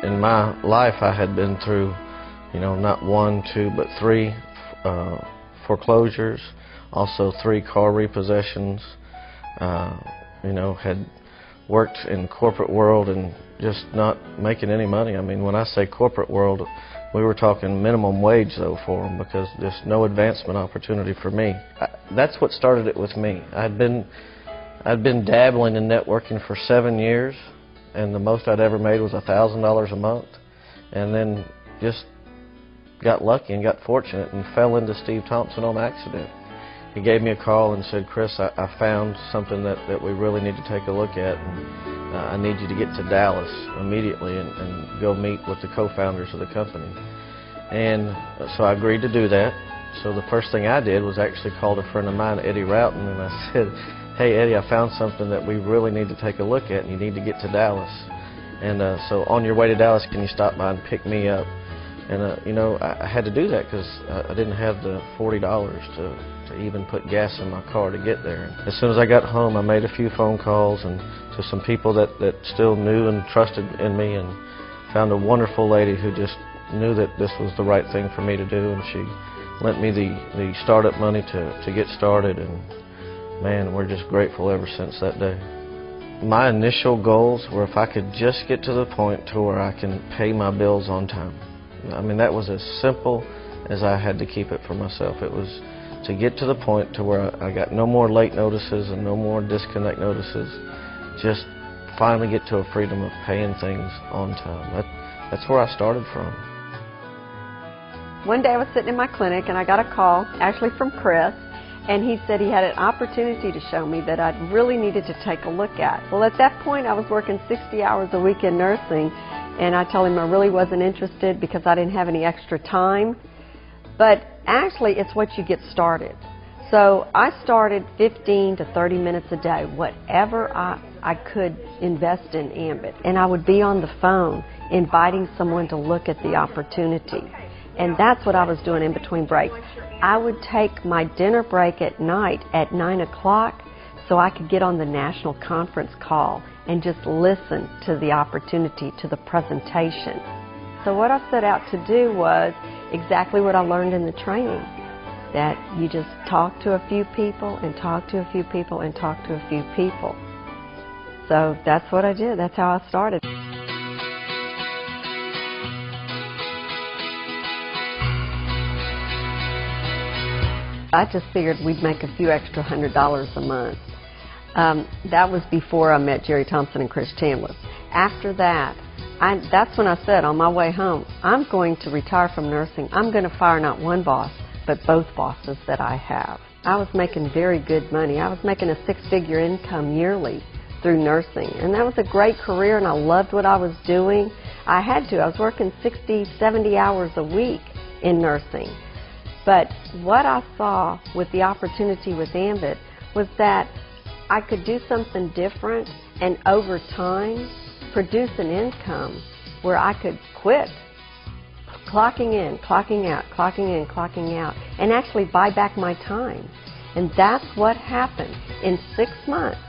In my life, I had been through, not one, two, but three foreclosures, also 3 car repossessions. Had worked in corporate world and just not making any money. I mean, when I say corporate world, we were talking minimum wage though for them, because there's no advancement opportunity for me. That's what started it with me. I'd been dabbling in networking for 7 years, and the most I'd ever made was $1,000 a month, and then just got lucky and got fortunate and fell into Steve Thompson on accident. He gave me a call and said, "Chris, I found something that we really need to take a look at, and I need you to get to Dallas immediately and go meet with the co-founders of the company." And so I agreed to do that. So the first thing I did was actually called a friend of mine, Eddie Routon, and I said, "Hey Eddie, I found something that we really need to take a look at, and you need to get to Dallas. And so on your way to Dallas, can you stop by and pick me up?" And I had to do that because I didn't have the $40 to even put gas in my car to get there. As soon as I got home, I made a few phone calls and to some people that still knew and trusted in me, and found a wonderful lady who just knew that this was the right thing for me to do, and she lent me the startup money to get started, and man, we're just grateful ever since that day. My initial goals were if I could just get to the point to where I can pay my bills on time. I mean, that was as simple as I had to keep it for myself. It was to get to the point to where I got no more late notices and no more disconnect notices. Just finally get to a freedom of paying things on time. That's where I started from. One day I was sitting in my clinic and I got a call, actually from Chris, and he said he had an opportunity to show me that I really needed to take a look at. Well, at that point I was working 60 hours a week in nursing, and I told him I really wasn't interested because I didn't have any extra time. But actually, it's what you get started. So I started 15 to 30 minutes a day, whatever I could invest in Ambit. And I would be on the phone inviting someone to look at the opportunity. And that's what I was doing in between breaks. I would take my dinner break at night at 9 o'clock so I could get on the national conference call and just listen to the opportunity, to the presentation. So what I set out to do was exactly what I learned in the training, that you just talk to a few people and talk to a few people and talk to a few people. So that's what I did. That's how I started. I just figured we'd make a few extra $100 a month. That was before I met Jerry Thompson and Chris Chandler. After that, that's when I said on my way home, I'm going to retire from nursing. I'm going to fire not one boss, but both bosses that I have. I was making very good money. I was making a 6-figure income yearly through nursing, and that was a great career, and I loved what I was doing. I had to. I was working 60, 70 hours a week in nursing. But what I saw with the opportunity with Ambit was that I could do something different and over time produce an income where I could quit clocking in, clocking out, clocking in, clocking out, and actually buy back my time. And that's what happened. In 6 months,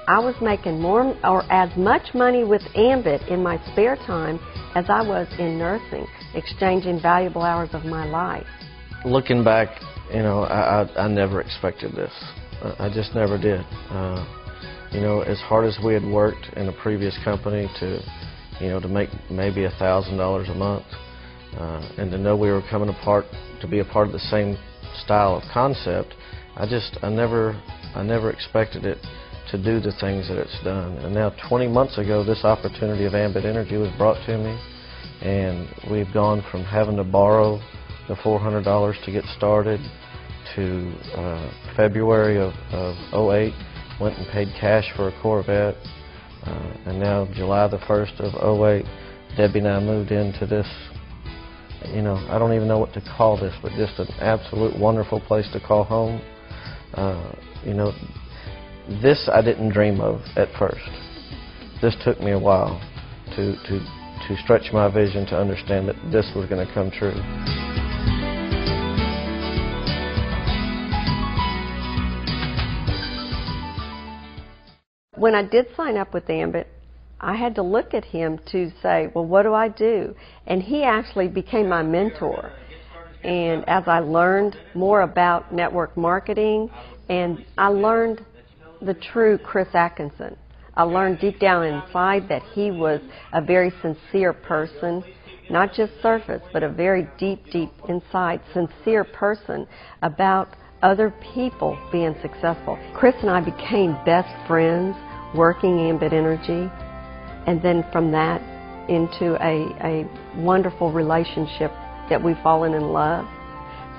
I was making more or as much money with Ambit in my spare time as I was in nursing, exchanging valuable hours of my life. Looking back, I never expected this. I just never did. As hard as we had worked in a previous company to make maybe $1,000 a month, and to know we were coming apart to be a part of the same style of concept, I never expected it to do the things that it's done. And now 20 months ago, this opportunity of Ambit Energy was brought to me, and we've gone from having to borrow the $400 to get started to February of 08, went and paid cash for a Corvette, and now July the 1st of 08, Debbie and I moved into this, I don't even know what to call this, but just an absolute wonderful place to call home. This I didn't dream of at first. This took me a while to stretch my vision to understand that this was going to come true. When I did sign up with Ambit, I had to look at him to say, well, what do I do? And he actually became my mentor. And as I learned more about network marketing, and I learned the true Chris Atkinson. I learned deep down inside that he was a very sincere person, not just surface, but a very deep inside, sincere person about other people being successful. Chris and I became best friends working Ambit Energy, and then from that into a wonderful relationship that we've fallen in love.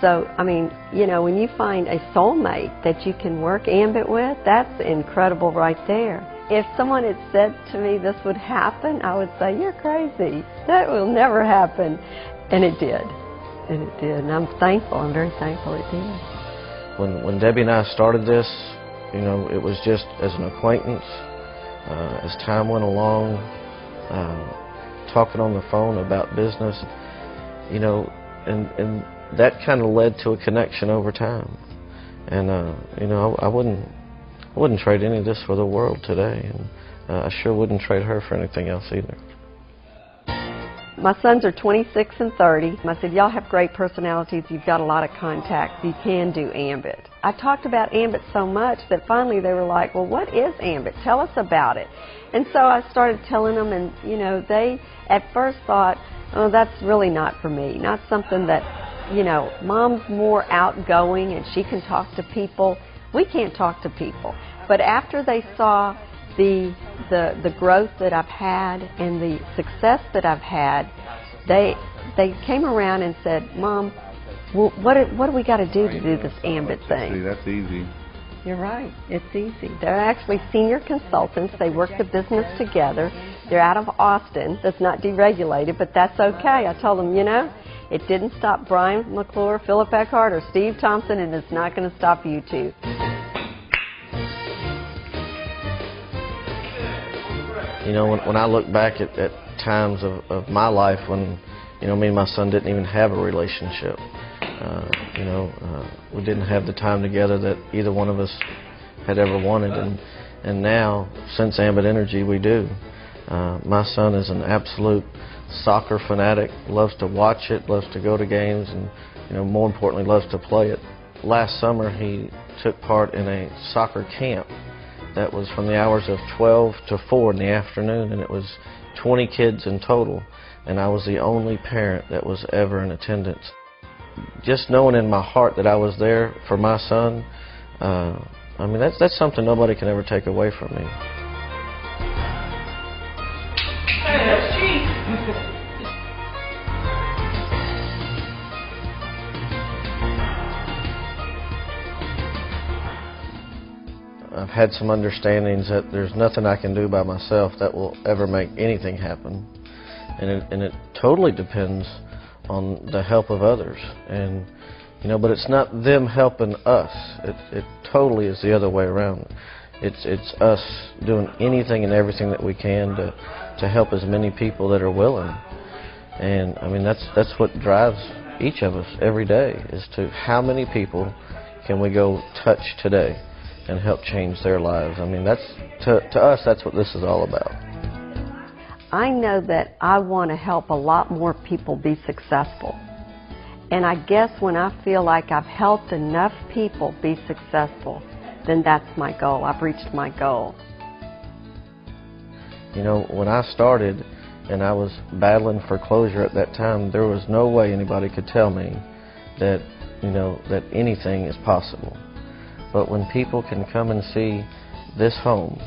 So, I mean, you know, when you find a soulmate that you can work Ambit with, that's incredible right there. If someone had said to me this would happen, I would say, you're crazy. That will never happen. And it did. And it did. And I'm thankful. I'm very thankful it did. When Debbie and I started this, you know, it was just as an acquaintance. As time went along, talking on the phone about business, you know, and that kind of led to a connection over time. And you know, I wouldn't trade any of this for the world today, and I sure wouldn't trade her for anything else either. My sons are 26 and 30. I said, y'all have great personalities. You've got a lot of contacts. You can do Ambit. I talked about Ambit so much that finally they were like, well, what is Ambit? Tell us about it. And so I started telling them, and, you know, they at first thought, oh, that's really not for me. Not something that, you know, Mom's more outgoing and she can talk to people. We can't talk to people. But after they saw the growth that I've had and the success that I've had, they came around and said, Mom, well, what do we got to do this Ambit thing? See, that's easy. You're right. It's easy. They're actually senior consultants. They work the business together. They're out of Austin. That's not deregulated, but that's okay. I told them, you know, it didn't stop Brian McClure, Philip Eckhart, or Steve Thompson, and it's not going to stop you two. You know, when I look back at times of my life when, you know, me and my son didn't even have a relationship. You know, we didn't have the time together that either one of us had ever wanted, and now, since Ambit Energy, we do. My son is an absolute soccer fanatic, loves to watch it, loves to go to games, and, you know, more importantly, loves to play it. Last summer, he took part in a soccer camp that was from the hours of 12 to 4 in the afternoon, and it was 20 kids in total, and I was the only parent that was ever in attendance. Just knowing in my heart that I was there for my son, I mean, that's something nobody can ever take away from me. I've had some understandings that there's nothing I can do by myself that will ever make anything happen, and it totally depends on the help of others. And, you know, but it's not them helping us. It totally is the other way around. It's us doing anything and everything that we can to help as many people that are willing. And I mean, that's what drives each of us every day, is to how many people can we go touch today and help change their lives. I mean, that's to us, that's what this is all about. I know that I want to help a lot more people be successful. And I guess when I feel like I've helped enough people be successful, then that's my goal. I've reached my goal. You know, when I started and I was battling foreclosure at that time, there was no way anybody could tell me that, you know, that anything is possible. But when people can come and see this home,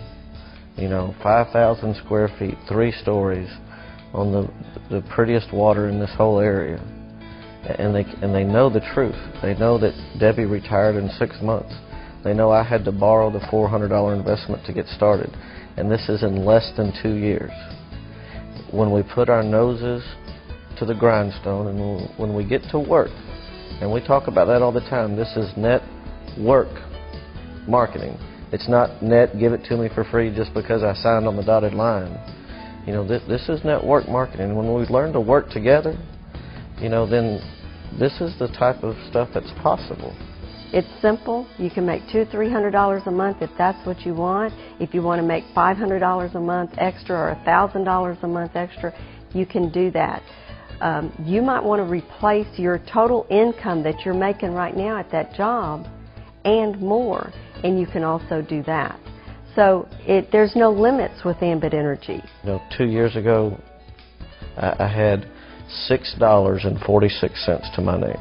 you know, 5,000 square feet, 3 stories, on the prettiest water in this whole area, and they know the truth. They know that Debbie retired in 6 months. They know I had to borrow the $400 investment to get started, and this is in less than 2 years. When we put our noses to the grindstone and when we get to work, and we talk about that all the time, this is network marketing. It's not net, give it to me for free just because I signed on the dotted line. You know, this is network marketing. When we learn to work together, you know, then this is the type of stuff that's possible. It's simple. You can make $200 or $300 a month if that's what you want. If you want to make $500 a month extra or $1,000 a month extra, you can do that. You might want to replace your total income that you're making right now at that job and more, and you can also do that. So there's no limits with Ambit Energy. 2 years ago, I had $6.46 to my name.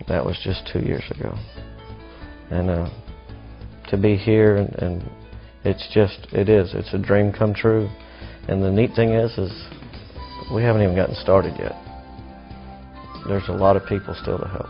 That was just 2 years ago. And to be here, and it's a dream come true. And the neat thing is we haven't even gotten started yet. There's a lot of people still to help.